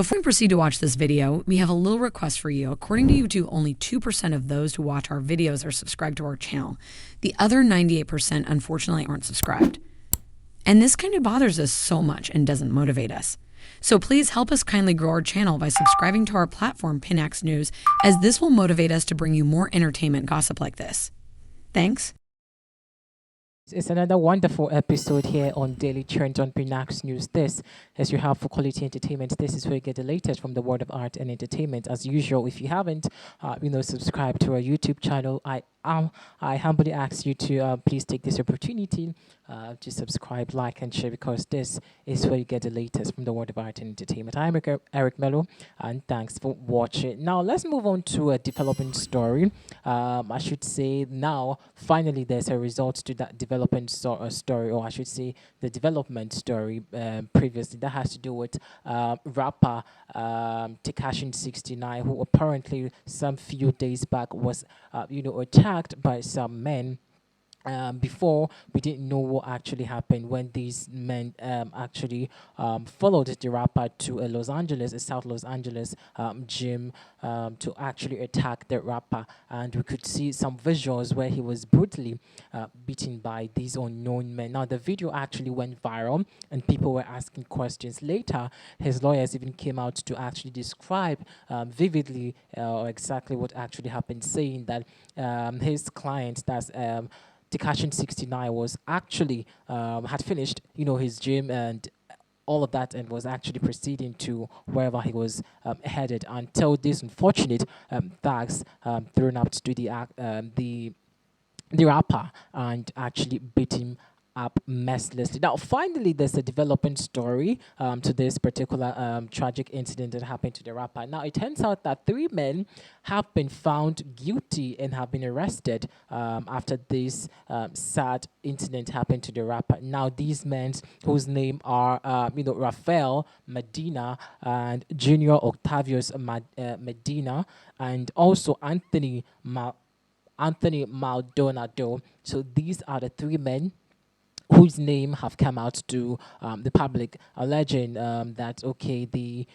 Before we proceed to watch this video, we have a little request for you. According to YouTube, only 2% of those who watch our videos are subscribed to our channel. The other 98% unfortunately aren't subscribed. And this kind of bothers us so much and doesn't motivate us. So please help us kindly grow our channel by subscribing to our platform, PinX News, as this will motivate us to bring you more entertainment gossip like this. Thanks. It's another wonderful episode here on Daily Trends on PinX News. This is your help for quality entertainment. This is where you get the latest from the world of art and entertainment. As usual, if you haven't, subscribed to our YouTube channel, I humbly ask you to please take this opportunity to subscribe, like, and share, because this is where you get the latest from the world of art and entertainment. I'm Eric Mello, and thanks for watching. Now, let's move on to a developing story. I should say now, finally, there's a result to that development story, or I should say the development story previously. That has to do with rapper Tekashi 6ix9ine, who apparently some few days back was, attacked by some men. Before, we didn't know what actually happened when these men actually followed the rapper to a South Los Angeles gym to actually attack the rapper. And we could see some visuals where he was brutally beaten by these unknown men. Now, the video actually went viral and people were asking questions. Later, his lawyers even came out to actually describe vividly exactly what actually happened, saying that his client, that's Tekashi 6ix9ine, was actually had finished, his gym and all of that, and was actually proceeding to wherever he was headed, until this unfortunate thugs thrown up to the rapper and actually beat him up mercilessly. Now, finally, there's a developing story to this particular tragic incident that happened to the rapper. Now, it turns out that 3 men have been found guilty and have been arrested after this sad incident happened to the rapper. Now, these men, whose name are, Rafael Medina and Junior Octavius Medina, and also Anthony Maldonado. So these are the 3 men whose name have come out to the public, alleging that, okay, they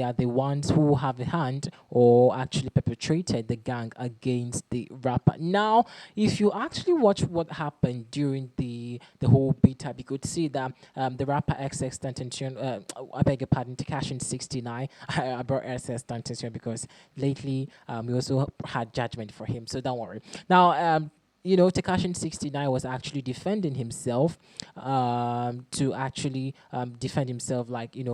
are the ones who have a hand or actually perpetrated the gang against the rapper. Now, if you actually watch what happened during the whole beat up, you could see that the rapper XXXTentacion, I beg your pardon, Tekashi 6ix9ine, I brought XXXTentacion because lately we also had judgment for him, so don't worry. Now, Tekashi 6ix9ine was actually defending himself to actually defend himself,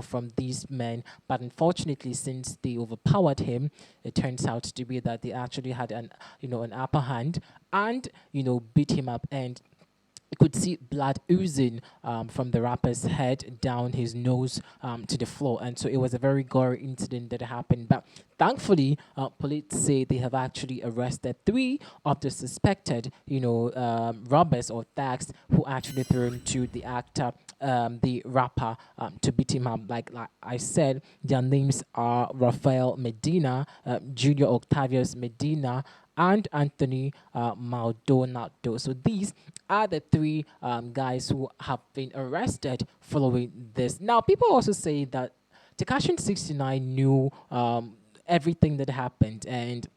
from these men. But unfortunately, since they overpowered him, it turns out to be that they actually had an upper hand and, beat him up. And you could see blood oozing from the rapper's head down his nose to the floor. And so it was a very gory incident that happened. But thankfully, police say they have actually arrested 3 of the suspected, robbers or thugs who actually threw into the actor, the rapper, to beat him up. Like I said, their names are Rafael Medina, Junior Octavius Medina, and Anthony Maldonado. So these are the 3 guys who have been arrested following this. Now, people also say that Tekashi 6ix9ine knew everything that happened and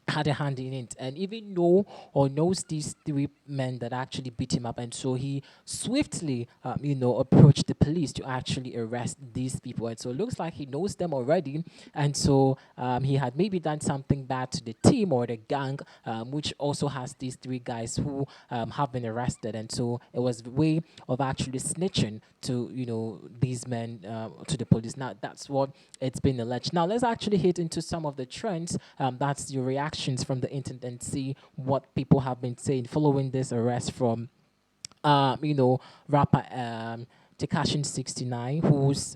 had a hand in it, and even knows these 3 men that actually beat him up, and so he swiftly approached the police to actually arrest these people. And so it looks like he knows them already, and so he had maybe done something bad to the team or the gang, which also has these 3 guys who have been arrested. And so it was a way of actually snitching to these men to the police. Now, that's what it's been alleged. Now, let's actually hit into some of the trends. That's your reactions from the internet and see what people have been saying following this arrest from rapper Tekashi 6ix9ine, whose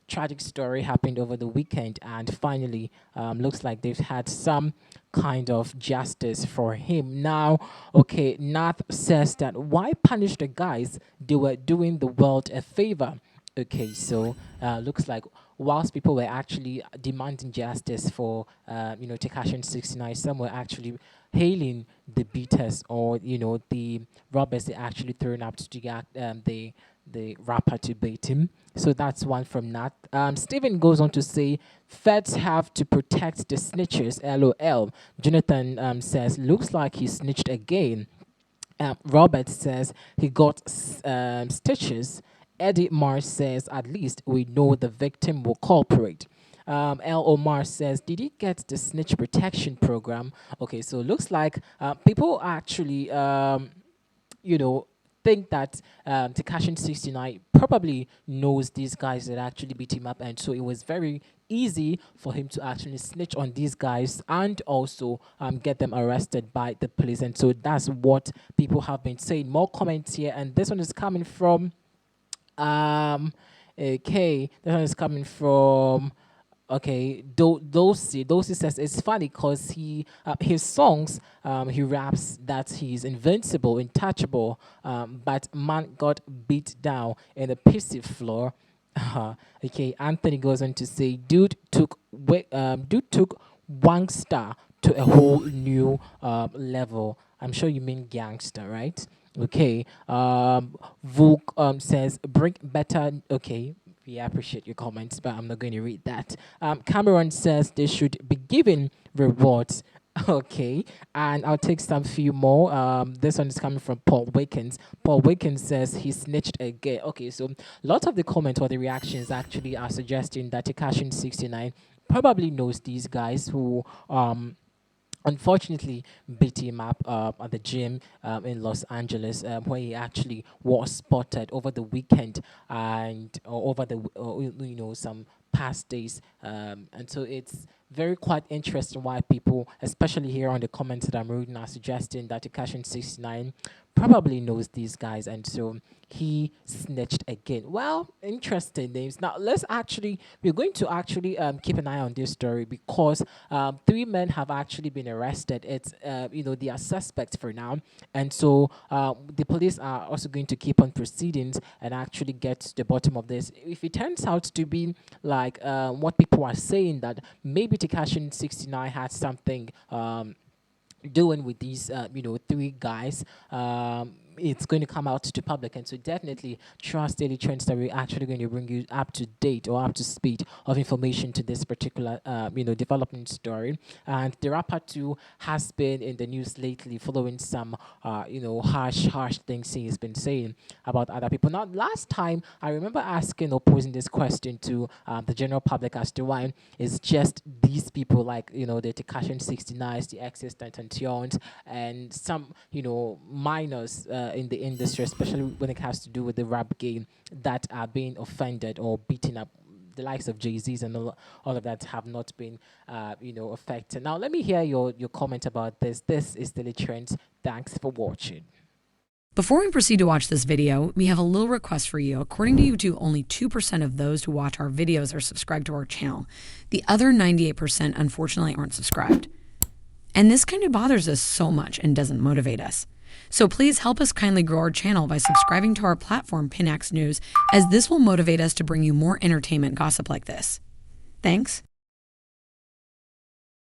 tragic story happened over the weekend, and finally looks like they've had some kind of justice for him. Now, okay, Nath says that why punish the guys? They were doing the world a favor. Okay, so looks like whilst people were actually demanding justice for Tekashi 6ix9ine, some were actually hailing the beaters or the robbers they actually thrown up to the the rapper to bait him. So that's one from Nat. Stephen goes on to say, feds have to protect the snitchers, LOL. Jonathan says, looks like he snitched again. Robert says he got stitches. Eddie Mars says, at least we know the victim will cooperate. L. Omar says, did he get the snitch protection program? Okay, so looks like people actually, you know, think that Tekashi 6ix9ine probably knows these guys that actually beat him up, and so it was very easy for him to actually snitch on these guys and also get them arrested by the police. And so that's what people have been saying. More comments here, and this one is coming from okay, this one is coming from okay, Dosi says it's funny because he his songs he raps that he's invincible, untouchable, but man got beat down in a pissy floor. Okay, Anthony goes on to say, dude took Wangster to a whole new level. I'm sure you mean gangster, right? Okay. Vuk says bring better. Okay, we appreciate your comments, but I'm not going to read that. Cameron says they should be given rewards. Okay, and I'll take some few more. This one is coming from Paul Wickens. Paul Wickens says he snitched again. Okay, so lots of the comments or the reactions actually are suggesting that Tekashi 6ix9ine probably knows these guys who unfortunately beat him up at the gym in Los Angeles, where he actually was spotted over the weekend and over the some past days, and so it's very quite interesting why people, especially here on the comments that I'm reading, are suggesting that Tekashi 6ix9ine probably knows these guys, and so he snitched again. Well, interesting names. Now we're going to actually keep an eye on this story because three men have actually been arrested. It's they are suspects for now, and so the police are also going to keep on proceedings and actually get to the bottom of this. If it turns out to be like what people are saying, that maybe Tekashi 6ix9ine had something doing with these three guys, it's going to come out to public, and so definitely trust Daily Trends that we're actually going to bring you up to date or up to speed of information to this particular development story. And the rapper too has been in the news lately following some harsh things he's been saying about other people. Now, last time I remember asking or posing this question to the general public as to why it's just these people, like the Tekashi 6ix9ine, the Exes, Tentations, and some minors in the industry, especially when it has to do with the rap game, that are being offended or beaten up. The likes of Jay-Z's and all of that have not been affected. Now let me hear your comment about this. This is Daily Trends. Thanks for watching. Before we proceed to watch this video, we have a little request for you. According to YouTube, only 2% of those who watch our videos are subscribed to our channel. The other 98% unfortunately aren't subscribed. And this kind of bothers us so much and doesn't motivate us. So please help us kindly grow our channel by subscribing to our platform, Pinax News, as this will motivate us to bring you more entertainment gossip like this. Thanks.